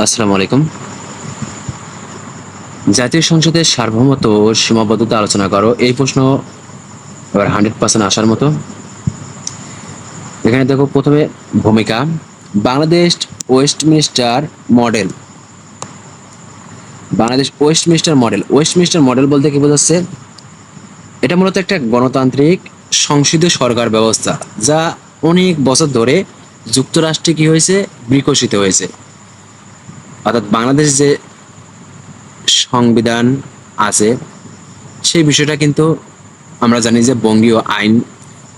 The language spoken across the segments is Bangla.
আসসালামু আলাইকুম। জাতীয় সংসদের সার্বভৌমত্ব ও সীমাবদ্ধতা আলোচনা করো, এই প্রশ্ন এবার 100% আসার মতো। এখানে দেখো, প্রথমে ভূমিকা। Bangladesh Westminster model. Bangladesh Westminster model. Westminster model বলতে কি বোঝাচ্ছে? এটা মূলত একটা গণতান্ত্রিক সংসদীয় সরকার ব্যবস্থা, যা অনেক বছর ধরে যুক্তরাষ্ট্রে কি হয়েছে, বিকশিত হয়েছে। অর্থাৎ বাংলাদেশ যে সংবিধান আছে, সেই বিষয়টা কিন্তু আমরা জানি যে বঙ্গীয় আইন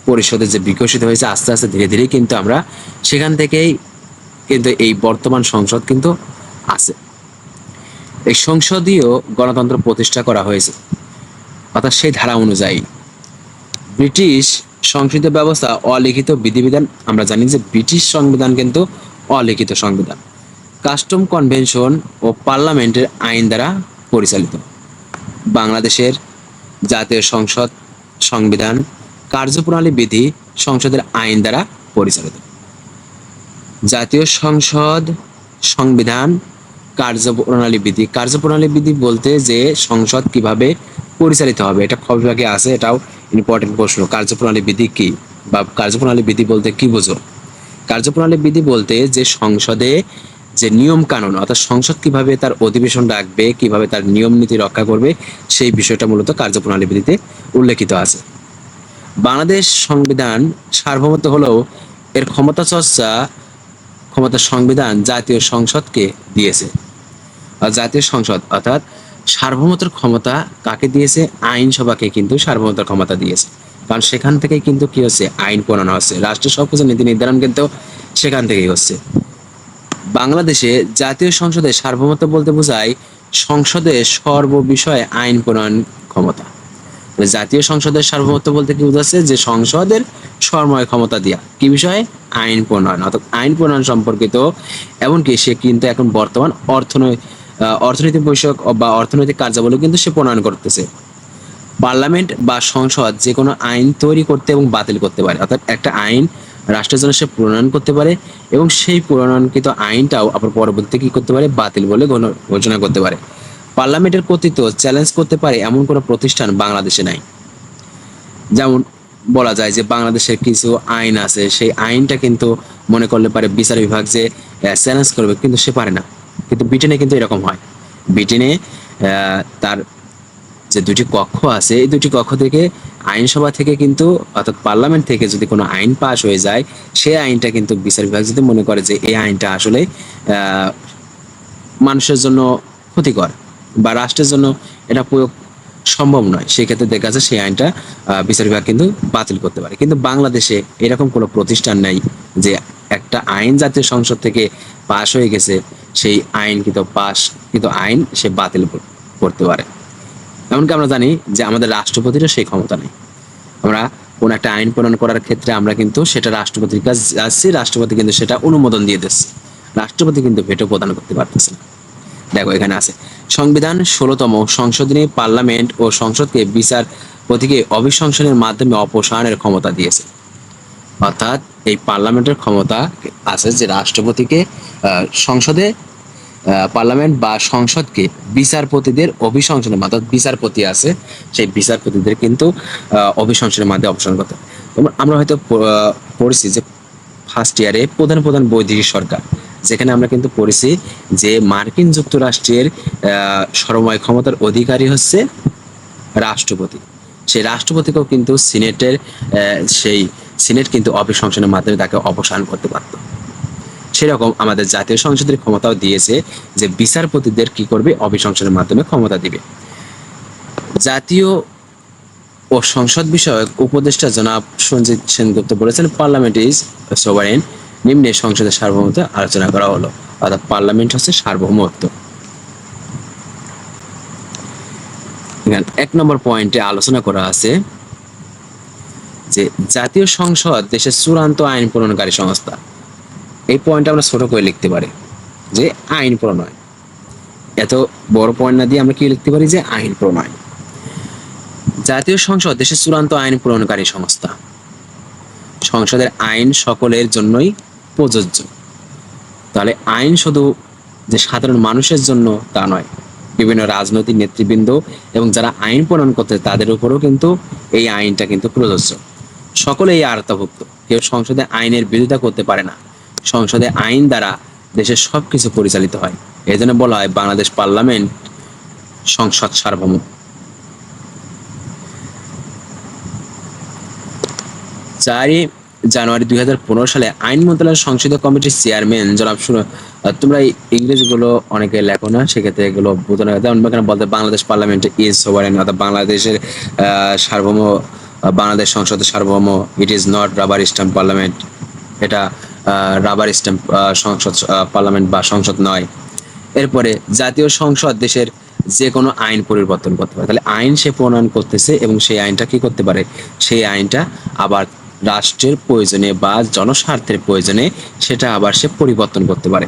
পরিষদে যে বিকশিত হয়েছে, আস্তে আস্তে ধীরে ধীরে কিন্তু আমরা সেখান থেকেই কিন্তু এই বর্তমান সংসদ কিন্তু আছে। এই সংসদীয় গণতন্ত্র প্রতিষ্ঠা করা হয়েছে, অর্থাৎ সেই ধারা অনুযায়ী ব্রিটিশ সংসদীয় ব্যবস্থা অলিখিত বিধিবিধান। আমরা জানি যে ব্রিটিশ সংবিধান কিন্তু অলিখিত সংবিধান। কাস্টম কনভেনশন ও পার্লামেন্টের আইন দ্বারা পরিচালিত। বাংলাদেশের জাতীয় সংসদ সংবিধান, কার্যপ্রণালী বিধি সংসদের আইন দ্বারা পরিচালিত। জাতীয় সংসদ সংবিধান, কার্যপ্রণালী বিধি। কার্যপ্রণালী বিধি বলতে যে সংসদ কিভাবে পরিচালিত হবে, এটা খ বিভাগে আছে, এটাও ইম্পর্টেন্ট প্রশ্ন। কার্যপ্রণালী বিধি কি, বা কার্যপ্রণালী বিধি বলতে কি বোঝো? কার্যপ্রণালী বিধি বলতে যে সংসদে যে নিয়ম কানুন, অর্থাৎ সংসদ কিভাবে তার অধিবেশন রাখবে, কিভাবে তার নিয়ম নীতি রক্ষা করবে, সেই বিষয়টা মূলত কার্যপ্রণালী বিধিতে উল্লেখিত আছে। বাংলাদেশ সংবিধান সার্বভৌমত্ব হলেও এর ক্ষমতা সংবিধান জাতীয় সংসদকে দিয়েছে। আর জাতীয় সংসদ অর্থাৎ সার্বভৌমত্বের ক্ষমতা কাকে দিয়েছে? আইনসভাকে কিন্তু সার্বভৌমত্বের ক্ষমতা দিয়েছে। কারণ সেখান থেকেই কিন্তু কি হচ্ছে, আইন প্রণয়ন হচ্ছে, রাষ্ট্রের সবকিছু নীতি নির্ধারণ কিন্তু সেখান থেকেই হচ্ছে। বাংলাদেশে জাতীয় সংসদের সার্বভৌমত্ব বলতে বোঝায় সংসদে সর্ববিষয়ে আইন প্রণয়ন ক্ষমতা। জাতীয় সংসদের সার্বভৌমত্ব বলতে কি বোঝাচ্ছে? যে সংসদের সর্বময় ক্ষমতা দিয়া কি বিষয়ে? আইন প্রণয়ন, অর্থাৎ আইন প্রণয়ন সম্পর্কিত। এমনকি সে কিন্তু এখন বর্তমান অর্থনৈতিক বিষয়ক বা অর্থনৈতিক কার্যাবলী কিন্তু সে প্রণয়ন করতেছে। পার্লামেন্ট বা সংসদ যে কোনো আইন তৈরি করতে এবং বাতিল করতে পারে, অর্থাৎ একটা আইন রাষ্ট্রের জন্য সে প্রণয়ন করতে পারে, এবং সেই প্রণয়নকৃত আইনটাও আবার পরবর্তীতে কি করতে পারে? বাতিল বলে ঘোষণা করতে পারে। পার্লামেন্টের কর্তৃত্ব চ্যালেঞ্জ করতে পারে এমন কোনো প্রতিষ্ঠান বাংলাদেশে নাই। যেমন বলা যায় যে বাংলাদেশের কিছু আইন আছে, সেই আইনটা কিন্তু মনে করলে পারে বিচার বিভাগ যে চ্যালেঞ্জ করবে, কিন্তু সে পারে না। কিন্তু ব্রিটেনে কিন্তু এরকম হয়। ব্রিটেনে তার যে দুটি কক্ষ আছে, এই দুটি কক্ষ থেকে আইনসভা থেকে কিন্তু, অর্থাৎ পার্লামেন্ট থেকে যদি কোনো আইন পাস হয়ে যায়, সেই আইনটা কিন্তু বিচার বিভাগ যদি মনে করে যে এই আইনটা আসলে মানুষের জন্য ক্ষতিকর বা রাষ্ট্রের জন্য এটা প্রয়োগ সম্ভব নয়, সেক্ষেত্রে দেখা যাচ্ছে সেই আইনটা বিচার বিভাগ কিন্তু বাতিল করতে পারে। কিন্তু বাংলাদেশে এরকম কোনো প্রতিষ্ঠান নাই যে একটা আইন জাতীয় সংসদ থেকে পাশ হয়ে গেছে, সেই আইন কিন্তু আইন সে বাতিল করতে পারে। এমনকি আমরা জানি যে আমাদের রাষ্ট্রপতিরও সেই ক্ষমতা নেই। আমরা কোন একটা আইন প্রণয়ন করার ক্ষেত্রে আমরা কিন্তু সেটা রাষ্ট্রপতির কাছে যাচ্ছি, রাষ্ট্রপতি কিন্তু সেটা অনুমোদন দিয়ে দিচ্ছে, রাষ্ট্রপতি কিন্তু ভেটো প্রদান করতে পারতেছে না। দেখো এখানে আছে সংবিধান 16তম সংশোধনী পার্লামেন্ট ও সংসদকে বিচারপতিকে অভিশংসনের মাধ্যমে অপসারণের ক্ষমতা দিয়েছে। অর্থাৎ এই পার্লামেন্টের ক্ষমতা আছে যে রাষ্ট্রপতিকে সংসদে পার্লামেন্ট বা সংসদকে বিচারপতিদের অভিশংসনের মাধ্যমে, বিচারপতি আছে সেই বিচারপতিদের কিন্তু অভিশংসনের মাধ্যমে অপসারণ করতে। আমরা হয়তো পড়েছি যে ফার্স্ট ইয়ারে প্রধান প্রধান বৈদেশিক সরকার, যেখানে আমরা কিন্তু পড়েছি যে মার্কিন যুক্তরাষ্ট্রের সর্বময় ক্ষমতার অধিকারী হচ্ছে রাষ্ট্রপতি। সেই রাষ্ট্রপতিকেও কিন্তু সেই সিনেট কিন্তু অভিশংসনের মাধ্যমে তাকে অপসারণ করতে পারত। সেরকম আমাদের জাতীয় সংসদের ক্ষমতাও দিয়েছে যে বিচারপতিদের কি করবে? অভিশংসনের মাধ্যমে ক্ষমতা দিবে। জাতীয় ও সংসদ বিষয়ক উপদেষ্টা জনাব সঞ্জিত সেনগুপ্ত বলেছেন, পার্লামেন্ট ইজ সোভারেন। নিম্নে সংসদের সার্বভৌমত্ব আলোচনা করা হলো, অর্থাৎ পার্লামেন্ট হচ্ছে সার্বভৌমত্ব। এখানে 1 নম্বর পয়েন্টে আলোচনা করা আছে যে জাতীয় সংসদ দেশের চূড়ান্ত আইন প্রণয়নকারী সংস্থা। এই পয়েন্ট আমরা ছোট করে লিখতে পারি যে আইন প্রণয়ন। এত বড় পয়েন্ট না দিয়ে আমরা কি লিখতে পারি? যে আইন প্রণয়ন। জাতীয় সংসদ দেশের চূড়ান্ত আইন প্রণয়নকারী সংস্থা। সংসদের আইন সকলের জন্যই প্রযোজ্য। তাহলে আইন শুধু যে সাধারণ মানুষের জন্য তা নয়, বিভিন্ন রাজনৈতিক নেতৃবৃন্দ এবং যারা আইন প্রণয়ন করতে তাদের উপরেও কিন্তু এই আইনটা কিন্তু প্রযোজ্য। সকলে এই আওতাভুক্ত, কেউ সংসদে আইনের বিরোধিতা করতে পারে না। সংসদে আইন দ্বারা দেশের সবকিছু পরিচালিত হয়। এই জন্য বলা হয় বাংলাদেশ পার্লামেন্ট সংসদ সার্বভৌম। 4 জানুয়ারি 2015 সালে আইন মন্ত্রণালয়ের সংসদীয় কমিটির চেয়ারম্যান জনাব তোমরা ইংরেজিগুলো অনেকে লেখো না, সেক্ষেত্রে এগুলো বোঝানো যায়। যেমন এখানে বলতে বাংলাদেশ পার্লামেন্ট ইজ সোভারেন, অর্থাৎ বাংলাদেশের সার্বভৌম, বাংলাদেশ সংসদের সার্বভৌম। It is not rubber stamp parliament, এটা রাবার স্ট্যাম্প সংসদ পার্লামেন্ট বা সংসদ নয়। এরপরে জাতীয় সংসদ দেশের যে কোনো আইন পরিবর্তন করতে পারে। তাহলে আইন সে প্রণয়ন করতেছে এবং সেই আইনটা কি করতে পারে, সেই আইনটা আবার রাষ্ট্রের প্রয়োজনে বা জনস্বার্থের প্রয়োজনে সেটা আবার সে পরিবর্তন করতে পারে।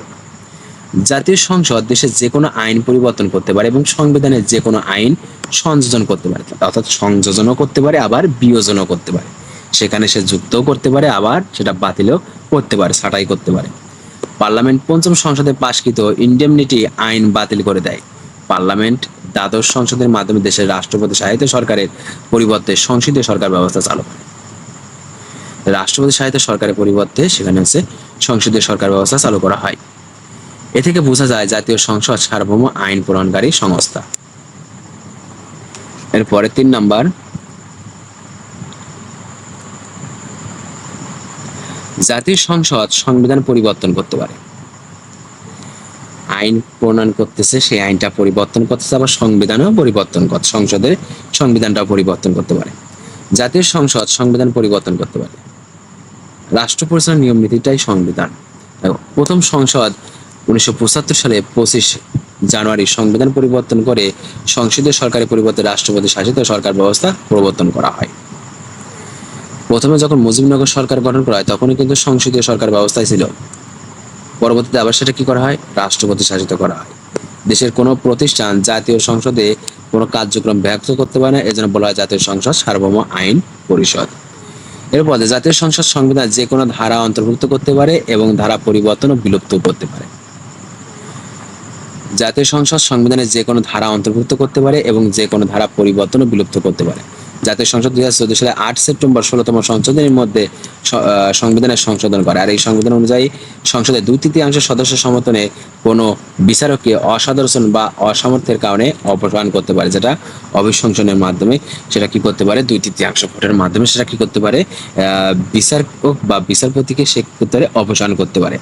জাতীয় সংসদ দেশের যে কোনো আইন পরিবর্তন করতে পারে এবং সংবিধানের যে কোনো আইন সংযোজন করতে পারে, অর্থাৎ সংযোজনও করতে পারে আবার বিয়োজনও করতে পারে। সেখানে সে যুক্তও করতে পারে আবার সেটা বাতিলও করতে পারে, ছাঁটাই করতে পারে। পার্লামেন্ট পঞ্চম সংসদে পাশকৃত ইনডেমনিটি আইন বাতিল করে দেয়। পার্লামেন্ট দ্বাদশ সংসদের মাধ্যমে দেশের রাষ্ট্রপতি শাসিত সরকারের পরিবর্তে সংসদীয় সরকার ব্যবস্থা চালু করে। রাষ্ট্রপতি শাসিত সরকারের পরিবর্তে সেখানে হচ্ছে সংসদীয় সরকার ব্যবস্থা চালু করা হয়। এ থেকে বোঝা যায় জাতীয় সংসদ সার্বভৌম আইন প্রণয়নকারী সংস্থা। এরপরে 3 নাম্বার, জাতীয় সংসদ সংবিধান পরিবর্তন করতে পারে। আইন প্রণয়ন করতেছে, সেই আইনটা পরিবর্তন করতেছে, আবার সংবিধানও পরিবর্তন করতে, সংসদের সংবিধানটাও পরিবর্তন করতে পারে। জাতীয় সংসদ সংবিধান পরিবর্তন করতে পারে। রাষ্ট্র পরিচালনার নিয়ম নীতিটাই সংবিধান। প্রথম সংসদ 1975 সালে 25 জানুয়ারি সংবিধান পরিবর্তন করে সংসদীয় সরকারের পরিবর্তে রাষ্ট্রপতি শাসিত সরকার ব্যবস্থা প্রবর্তন করা হয়। প্রথমে যখন মুজিবনগর সরকার গঠন করা হয় তখনই কিন্তু সংসদীয় সরকার ব্যবস্থায় ছিল। পরবর্তীতে আবার সেটা কি করা হয়, রাষ্ট্রপতি শাসিত করা হয়। দেশের কোনো প্রতিষ্ঠান জাতীয় সংসদে কোনো কার্যক্রম ব্যাহত করতে পারে না, এজন্য বলা হয় জাতীয় সংসদ সার্বভৌম আইন পরিষদ। এরপর জাতীয় সংসদ সংবিধান যে কোনো ধারা অন্তর্ভুক্ত করতে পারে এবং ধারা পরিবর্তন ও বিলুপ্ত করতে পারে। জাতীয় সংসদ সংবিধানের যে কোনো ধারা অন্তর্ভুক্ত করতে পারে এবং যে কোনো ধারা পরিবর্তন ও বিলুপ্ত করতে পারে। জাতীয় সংসদ 2014 সালে 8 সেপ্টেম্বর 16তম সংশোধনীর মধ্যে সংবিধানের সংশোধন করে। আর এই সংবিধান অনুযায়ী সংসদের 2/3 সদস্য সমর্থনে কোনো বিচারককে অসাধারণ বা অসামর্থ্যের কারণে অপসারণ করতে পারে, যেটা অভিশংসনের মাধ্যমে সেটা কি করতে পারে, 2/3 ভোটের মাধ্যমে সেটা কি করতে পারে, বিচারক বা বিচারপতিকে সে করতে পারে, অপসারণ করতে পারে।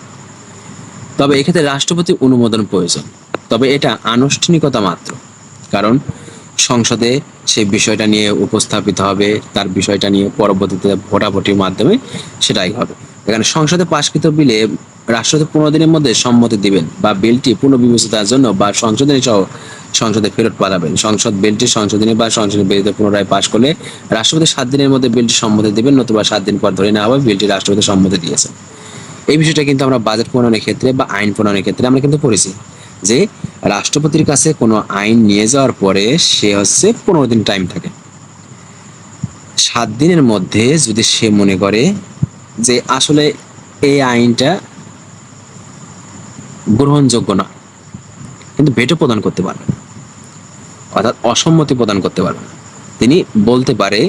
তবে এক্ষেত্রে রাষ্ট্রপতির অনুমোদন প্রয়োজন, তবে এটা আনুষ্ঠানিকতা মাত্র, কারণ সংসদে সেই বিষয়টা নিয়ে উপস্থাপিত হবে, তার বিষয়টা নিয়ে পরবর্তীতে ভোটাভুটির মাধ্যমে সেটাই হবে। এখানে সংসদে পাশকৃত বিলে রাষ্ট্রপতি 15 দিনের মধ্যে সম্মতি দিবেন বা বিলটি পুনর্বিবেচনার জন্য বা সংশোধনী সহ সংসদে ফেরত পাঠাবেন। সংসদ বিলটি সংশোধনী বা সংশোধনী বিলটি পুনরায় পাশ করলে রাষ্ট্রপতি 7 দিনের মধ্যে বিলটি সম্মতি দিবেন, নতুবা 7 দিন পর ধরে নেওয়া হবে বিলটি রাষ্ট্রপতি সম্মতি দিয়েছে। এই বিষয়টা কিন্তু আমরা বাজেট প্রণয়নের ক্ষেত্রে বা আইন প্রণয়নের ক্ষেত্রে আমরা কিন্তু পড়েছি যে রাষ্ট্রপতির কাছে কোনো আইন নিয়ে যাওয়ার পরে সে হচ্ছে 15 দিন টাইম থাকে। 7 দিনের মধ্যে যদি সে মনে করে যে আসলে এই আইনটা গ্রহণযোগ্য না, কিন্তু ভেটো প্রদান করতে পারবে না, অর্থাৎ অসম্মতি প্রদান করতে পারবে না, তিনি বলতে পারে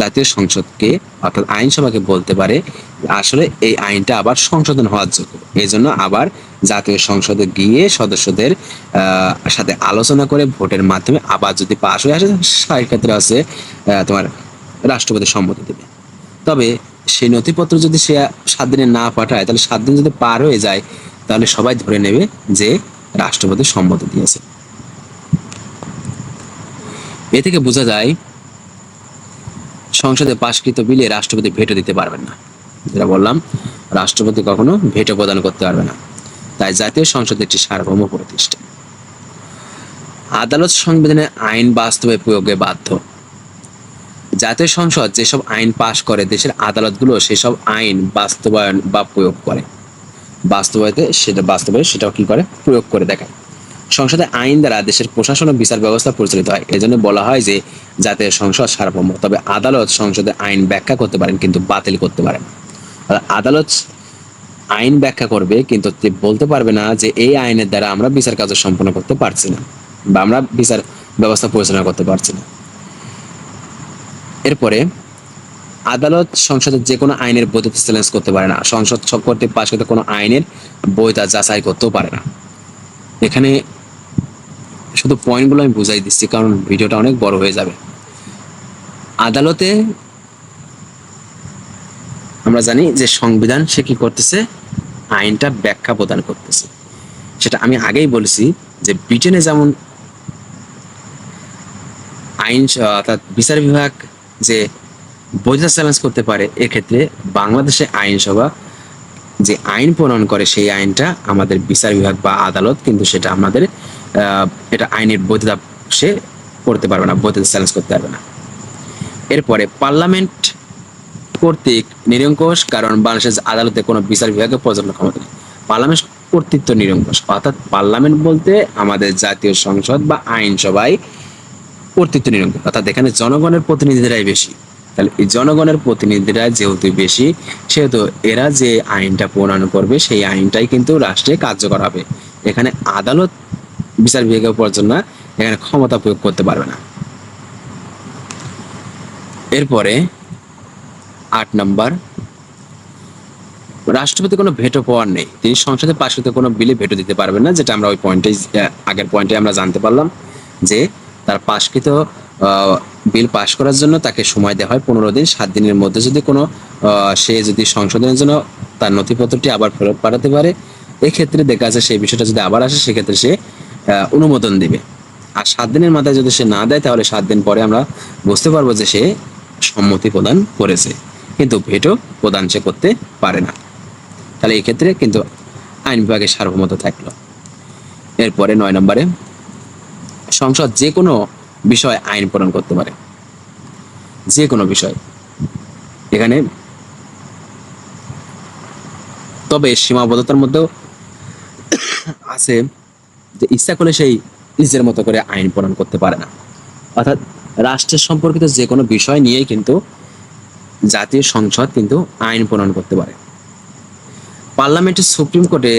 জাতীয় সংসদকে অর্থাৎ আইনসভাকে বলতে পারে আসলে এই আইনটা আবার সংশোধন হওয়ার যোগ্য। এই জন্য আবার জাতীয় সংসদে গিয়ে সদস্যদের সাথে আলোচনা করে ভোটের মাধ্যমে আবার যদি পাশ হয়ে আসে সেক্ষেত্রে আছে তোমার রাষ্ট্রপতি সম্মতি দেবে। তবে সেই নথিপত্র যদি সে 7 দিনে না পাঠায়, তাহলে 7 দিন যদি পার হয়ে যায় তাহলে সবাই ধরে নেবে যে রাষ্ট্রপতি সম্মতি দিয়েছে। এ থেকে বোঝা যায় সংসদে পাশকৃত বিলে রাষ্ট্রপতি ভেটো দিতে পারবেন না। যেটা বললাম, রাষ্ট্রপতি কখনো ভেটো প্রদান করতে পারবে না। তাই জাতীয় সংসদ একটি সার্বভৌম প্রতিষ্ঠান। আদালত সংবিধানের আইন বাস্তবে প্রয়োগে বাধ্য। জাতীয় সংসদ যেসব আইন পাশ করে দেশের আদালতগুলো সেসব আইন বাস্তবায়ন বা প্রয়োগ করে। বাস্তবায়নে সেটাও কি করে, প্রয়োগ করে দেখায়। সংসদে আইন দ্বারা দেশের প্রশাসন ও বিচার ব্যবস্থা পরিচালিত হয়। এজন্য বলা হয় যে জাতীয় সংসদ সার্বভৌম। তবে আদালত সংসদে আইন ব্যাখ্যা করতে পারেন কিন্তু বাতিল করতে পারেন। আদালত আইন ব্যাখ্যা করবে, কিন্তু বলতে পারবে না যে এই আইনের দ্বারা আমরা বিচার কার্য সম্পন্ন করতে পারছি না বা আমরা বিচার ব্যবস্থা পরিচালনা করতে পারছি না। এরপরে আদালত সংসদের যে কোনো আইনের বৈধতা চ্যালেঞ্জ করতে পারে না, সংসদ কর্তৃক পাশকৃত কোনো আইনের বৈধতা যাচাই করতেও পারে না। এখানে শুধু পয়েন্টগুলো আমি বুঝাই দিচ্ছি, কারণ ভিডিওটা অনেক বড় হয়ে যাবে। আদালতে আমরা জানি যে সংবিধান সে কি করতেছে, আইনটা ব্যাখ্যা প্রদান করতেছে। সেটা আমি আগেই বলেছি যে ব্রিটেনে যেমন আইন অর্থাৎ বিচার বিভাগ যে বৈধতা চ্যালেঞ্জ করতে পারে, এক্ষেত্রে বাংলাদেশে আইনসভা যে আইন প্রণয়ন করে সেই আইনটা আমাদের বিচার বিভাগ বা আদালত কিন্তু সেটা আমাদের এটা আইনের বৈধতা সে করতে পারবে না, বৈধতা চ্যালেঞ্জ করতে পারবে না। এরপরে পার্লামেন্ট কর্তৃক নিরঙ্কুশ, কারণ বাংলাদেশের আদালতে কোনো বিচার বিভাগের পর্যালোচনা ক্ষমতা নেই। পার্লামেন্ট কর্তৃত্ব নিরঙ্কুশ, অর্থাৎ পার্লামেন্ট বলতে আমাদের জাতীয় সংসদ বা আইনসভায় কর্তৃত্ব নিরঙ্কুশ, অর্থাৎ এখানে জনগণের প্রতিনিধিরাই বেশি। তাহলে এই জনগণের প্রতিনিধিরা যেহেতু বেশি, সেহেতু এরা যে আইনটা প্রণয়ন করবে সেই আইনটাই কিন্তু রাষ্ট্রে কার্যকর হবে। এখানে আদালত বিচার বিভাগের পর্যালোচনা এখানে ক্ষমতা প্রয়োগ করতে পারবে না। এরপরে 8 নম্বর, রাষ্ট্রপতি কোনো ভেটো পাওয়ার নেই, তিনি সংসদে পাশকৃত কোনো বিলে ভেটো দিতে পারবেন না, যেটা আমরা ওই পয়েন্টে আগের পয়েন্টে আমরা জানতে পারলাম যে তার পাশকৃত বিল পাশ করার জন্য তাকে সময় দেওয়া হয় 15 দিন। 7 দিনের মধ্যে যদি কোনো সে যদি সংশোধনের জন্য তার নথিপত্রটি আবার ফেরত পাঠাতে পারে, এক্ষেত্রে দেখা যাচ্ছে সেই বিষয়টা যদি আবার আসে সেক্ষেত্রে সে অনুমোদন দিবে। আর 7 দিনের মাথায় যদি সে না দেয়, তাহলে 7 দিন পরে আমরা বুঝতে পারবো যে সে সম্মতি প্রদান করেছে, কিন্তু ভেটো প্রদান সে করতে পারে না। তাহলে এই ক্ষেত্রে কিন্তু আইন বিভাগের সার্বভৌমত্ব থাকলো। এরপরে 9 নম্বরে, সংসদ যে কোনো বিষয় আইন প্রণয়ন করতে পারে, যে কোনো বিষয়। এখানে তবে সীমাবদ্ধতার মধ্যেও আছে যে ইচ্ছা করলে সেই নিজের মতো করে আইন প্রণয়ন করতে পারে না, অর্থাৎ রাষ্ট্রের সম্পর্কিত যে কোনো বিষয় নিয়েই কিন্তু জাতীয় সংসদ কিন্তু আইন প্রণয়ন করতে পারে। পার্লামেন্টের সুপ্রিম কোর্টে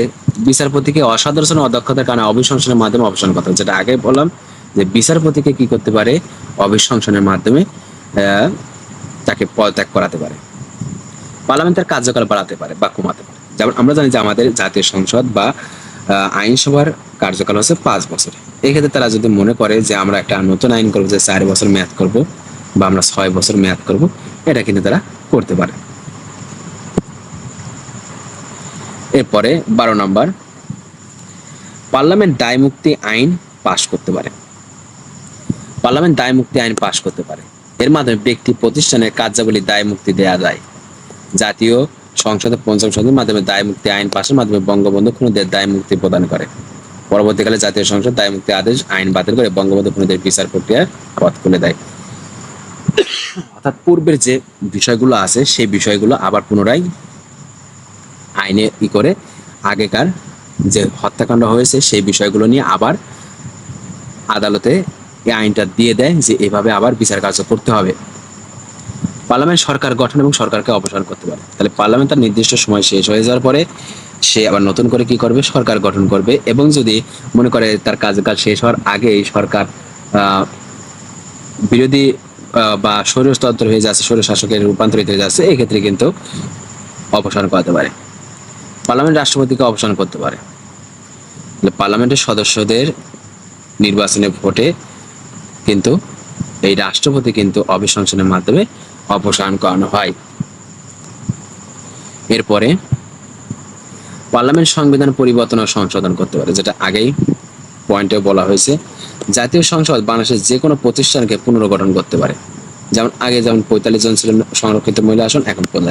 বিচারপতিকে অসাধারণ অদক্ষতার কারণে অভিশংসনের মাধ্যমে অবসান করতে হবে, যেটা আগে বললাম যে বিচারপতিকে কি করতে পারে, অভিশংসনের মাধ্যমে তাকে পদত্যাগ করাতে পারে। পার্লামেন্টের কার্যকাল বাড়াতে পারে বা কমাতে পারে। যেমন আমরা জানি যে আমাদের জাতীয় সংসদ বা আইনসভার কার্যকাল হচ্ছে 5 বছর। এক্ষেত্রে তারা যদি মনে করে যে আমরা একটা নতুন আইন করবো, যে 4 বছর মেয়াদ করব বা আমরা 6 বছর মেয়াদ করব, এটা কিন্তু তারা করতে পারে। এরপরে 12 নম্বর, পার্লামেন্ট দায় মুক্তি আইন পাশ করতে পারে। পার্লামেন্ট দায় মুক্তি আইন পাশ করতে পারে, এর মাধ্যমে ব্যক্তি প্রতিষ্ঠানের কার্যাবলী দায় মুক্তি দেওয়া যায়। জাতীয় সংসদের 5ম সংসদের মাধ্যমে দায় মুক্তি আইন পাশের মাধ্যমে বঙ্গবন্ধু খুনিদের দায় মুক্তি প্রদান করে। পরবর্তীকালে জাতীয় সংসদ দায় মুক্তি আদেশ আইন বাতিল করে বঙ্গবন্ধু খুনিদের বিচার প্রক্রিয়ার পথ খুলে দেয়। অর্থাৎ পূর্বের যে বিষয়গুলো আছে সেই বিষয়গুলো আবার পুনরায় আইনে করে আগেকার যে হত্যাকাণ্ড হয়েছে সেই বিষয়গুলো নিয়ে আবার আদালতে এই আইনটা দিয়ে দেয় যে এভাবে আবার বিচার কার্য করতে হবে। পার্লামেন্ট সরকার গঠন এবং সরকারকে অপসারণ করতে পারে। তাহলে পার্লামেন্ট তার নির্দিষ্ট সময় শেষ হয়ে যাওয়ার পরে সে আবার নতুন করে কি করবে, সরকার গঠন করবে। এবং যদি মনে করে তার কার্যকাল শেষ হওয়ার আগেই সরকার বিরোধী বা স্বৈরতন্ত্র হয়ে যাচ্ছে, স্বৈর শাসকের রূপান্তরিত হয়ে যাচ্ছে, এক্ষেত্রে কিন্তু অপসারণ করতে পারে। পার্লামেন্ট রাষ্ট্রপতিকে অপসারণ করতে পারে। পার্লামেন্টের সদস্যদের নির্বাচনে ভোটে কিন্তু এই রাষ্ট্রপতি কিন্তু অভিশংসনের মাধ্যমে অপসারণ করানো হয়। এরপরে পার্লামেন্ট সংবিধান পরিবর্তন ও সংশোধন করতে পারে, যেটা আগেই পয়েন্টে বলা হয়েছে। জাতীয় সংসদ বাংলাদেশের যে কোনো প্রতিষ্ঠানকে পুনর্গঠন করতে পারে। যেমন আগে যেমন 45 জন ছিলেন সংরক্ষিত মহিলা আসন,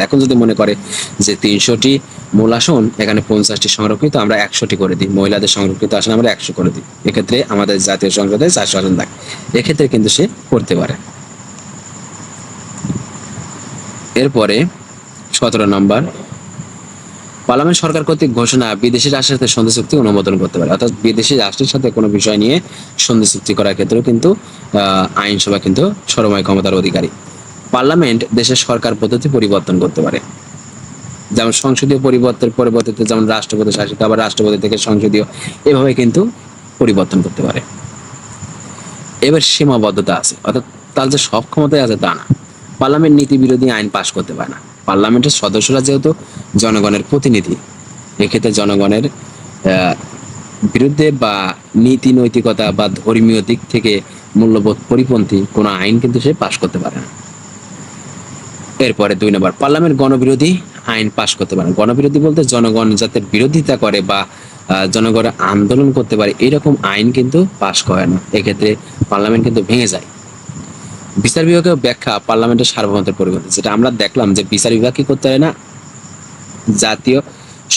এখন যদি মনে করে যে 300টি মূল আসন, এখানে 50টি সংরক্ষিত, আমরা 100টি করে দিই, মহিলাদের সংরক্ষিত আসন আমরা 100 করে দিই, এক্ষেত্রে আমাদের জাতীয় সংসদে 400 আসন থাকে, এক্ষেত্রে কিন্তু সে করতে পারে। এরপরে 17 নম্বর, পার্লামেন্ট সরকার কর্তৃক ঘোষণা বিদেশি রাষ্ট্রের সাথে সন্ধি চুক্তি অনুমোদন করতে পারে। অর্থাৎ বিদেশি রাষ্ট্রের সাথে কোনো বিষয় নিয়ে সন্ধি চুক্তি করার ক্ষেত্রেও কিন্তু আইনসভা কিন্তু সর্বময় ক্ষমতার অধিকারী। পার্লামেন্ট দেশের সরকার পদ্ধতি পরিবর্তন করতে পারে। যেমন সংসদীয় পরিবর্তিত যেমন রাষ্ট্রপতি শাসিত, আবার রাষ্ট্রপতি থেকে সংসদীয়, এভাবে কিন্তু পরিবর্তন করতে পারে। এবার সীমাবদ্ধতা আছে, অর্থাৎ তার যে সব ক্ষমতায় আছে তা না। পার্লামেন্ট নীতি বিরোধী আইন পাশ করতে পারে না। পার্লামেন্টের সদস্যরা যেহেতু জনগণের প্রতিনিধি, এক্ষেত্রে জনগণের বিরুদ্ধে বা নীতি নৈতিকতা বা ধর্মীয় দিক থেকে মূল্যবোধ পরিপন্থী কোনো আইন কিন্তু সে পাশ করতে পারে না। এরপরে 2 নম্বর, পার্লামেন্ট গণবিরোধী আইন পাশ করতে পারে। গণবিরোধী বলতে জনগণ যাতে বিরোধিতা করে বা জনগণ আন্দোলন করতে পারে এরকম আইন কিন্তু পাশ করে না, এক্ষেত্রে পার্লামেন্ট কিন্তু ভেঙে যায়। বিচার বিভাগের ব্যাখ্যা পার্লামেন্টের সার্বভৌমত্বের পরিবর্তে, যেটা আমরা দেখলাম যে বিচার বিভাগ কি করতে পারে না, জাতীয়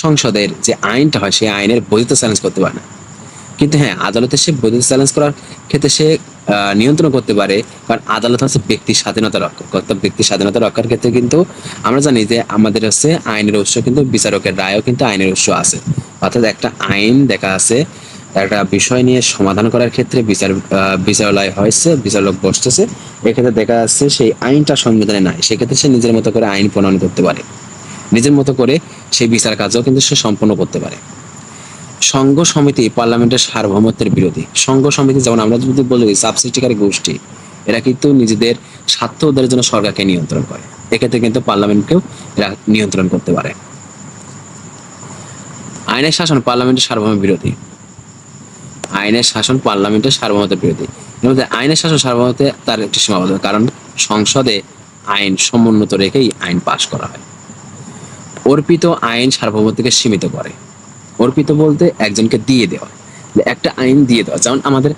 সংসদের যে আইনটা হয় সেই আইনের বৈধতা চ্যালেঞ্জ করতে পারে না। কিন্তু হ্যাঁ, আদালতে সে বৈধতা চ্যালেঞ্জ করার ক্ষেত্রে সে নিয়ন্ত্রণ করতে পারে, কারণ আদালত হচ্ছে ব্যক্তির স্বাধীনতা রক্ষক। অর্থাৎ ব্যক্তির স্বাধীনতা রক্ষার ক্ষেত্রে কিন্তু আমরা জানি যে আমাদের হচ্ছে আইনের উৎস, কিন্তু বিচারকের রায়ও কিন্তু আইনের উৎস আছে। অর্থাৎ একটা আইন দেখা আছে, একটা বিষয় নিয়ে সমাধান করার ক্ষেত্রে বিচারালয় হয়েছে, বিচারক বসতেছে, এক্ষেত্রে দেখা যাচ্ছে সেই আইনটা সংবিধানে নাই, সেক্ষেত্রে সে নিজের মতো করে আইন প্রণয়ন করতে পারে, নিজের মতো করে সেই বিচার কাজও কিন্তু সে সম্পন্ন করতে পারে। সংঘ সমিতি পার্লামেন্টের সার্বভৌমত্বের বিরোধী। সংঘ সমিতি যেমন আমরা যদি বলি সাবসিডিয়ারি গোষ্ঠী, এরা কিন্তু নিজেদের স্বার্থ উদ্ধারের জন্য সরকারকে নিয়ন্ত্রণ করে, এক্ষেত্রে কিন্তু পার্লামেন্টকেও এরা নিয়ন্ত্রণ করতে পারে। আইনের শাসন পার্লামেন্টের সার্বভৌম বিরোধী। আইনের শাসন পার্লামেন্টের সার্বভৌমত্বের বিরোধী। এর মধ্যে আইনের শাসন সার্বভৌমত্বে তার একটি সীমাবদ্ধতা, কারণ সংসদে আইন সমুন্নত রেখেই আইন পাশ করা হয়। অর্পিত আইন সার্বভৌমত্বকে সীমিত করে। অর্পিত বলতে একজনকে দিয়ে দেওয়া, একটা আইন দিয়ে দেওয়া। যেমন আমাদের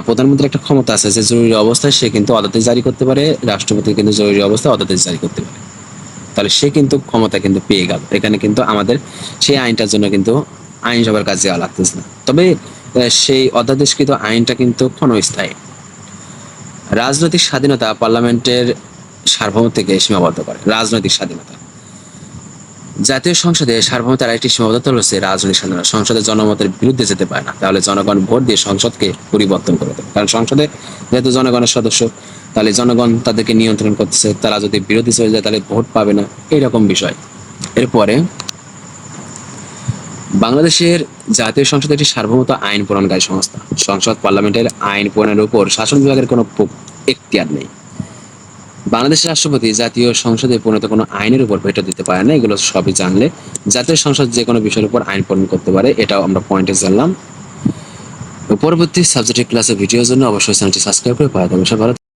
প্রধানমন্ত্রীর একটা ক্ষমতা আছে যে জরুরি অবস্থায় সে কিন্তু অধ্যাদেশ জারি করতে পারে, রাষ্ট্রপতি কিন্তু জরুরি অবস্থায় অধ্যাদেশ জারি করতে পারে, তাহলে সে কিন্তু ক্ষমতা কিন্তু পেয়ে গেল। এখানে কিন্তু আমাদের সেই আইনটার জন্য কিন্তু আইনসভার কাজে যাওয়া লাগতেছে না, তবে সেই অধ্যাদেশকৃত আইনটা কিন্তু ক্ষণস্থায়ী। রাজনৈতিক স্বাধীনতা পার্লামেন্টের সার্বভৌমত্বকে সীমাবদ্ধ করে। রাজনৈতিক স্বাধীনতা, জাতীয় সংসদে সার্বভৌমত্বের আরেকটি সীমাবদ্ধতা হচ্ছে রাজনৈতিক স্বাধীনতা। সংসদে জনমতের বিরুদ্ধে যেতে পারে না, তাহলে জনগণ ভোট দিয়ে সংসদকে পরিবর্তন করে দেবে, কারণ সংসদে যেহেতু জনগণের সদস্য, তাহলে জনগণ তাদেরকে নিয়ন্ত্রণ করতেছে, তারা যদি বিরোধী চলে যায় তাহলে ভোট পাবে না, এইরকম বিষয়। এরপরে বাংলাদেশের জাতীয় সংসদ একটি সার্বভৌমত্ব আইন প্রণয়নকারী সংস্থা। সংসদ পার্লামেন্টের আইন প্রণয়নের উপর শাসন বিভাগের কোনো এখতিয়ার নেই। বাংলাদেশের রাষ্ট্রপতি জাতীয় সংসদে প্রণীত কোনো আইনের উপর ভেটো দিতে পারে না, এগুলো সবই জানলে। জাতীয় সংসদ যে কোনো বিষয়ের উপর আইন প্রণয়ন করতে পারে, এটাও আমরা পয়েন্টে জানলাম। পরবর্তী সাবজেক্টের ক্লাসে ভিডিওর জন্য অবশ্যই চ্যানেলটি সাবস্ক্রাইব করে পাঠাতে হবে। সবাই ভালো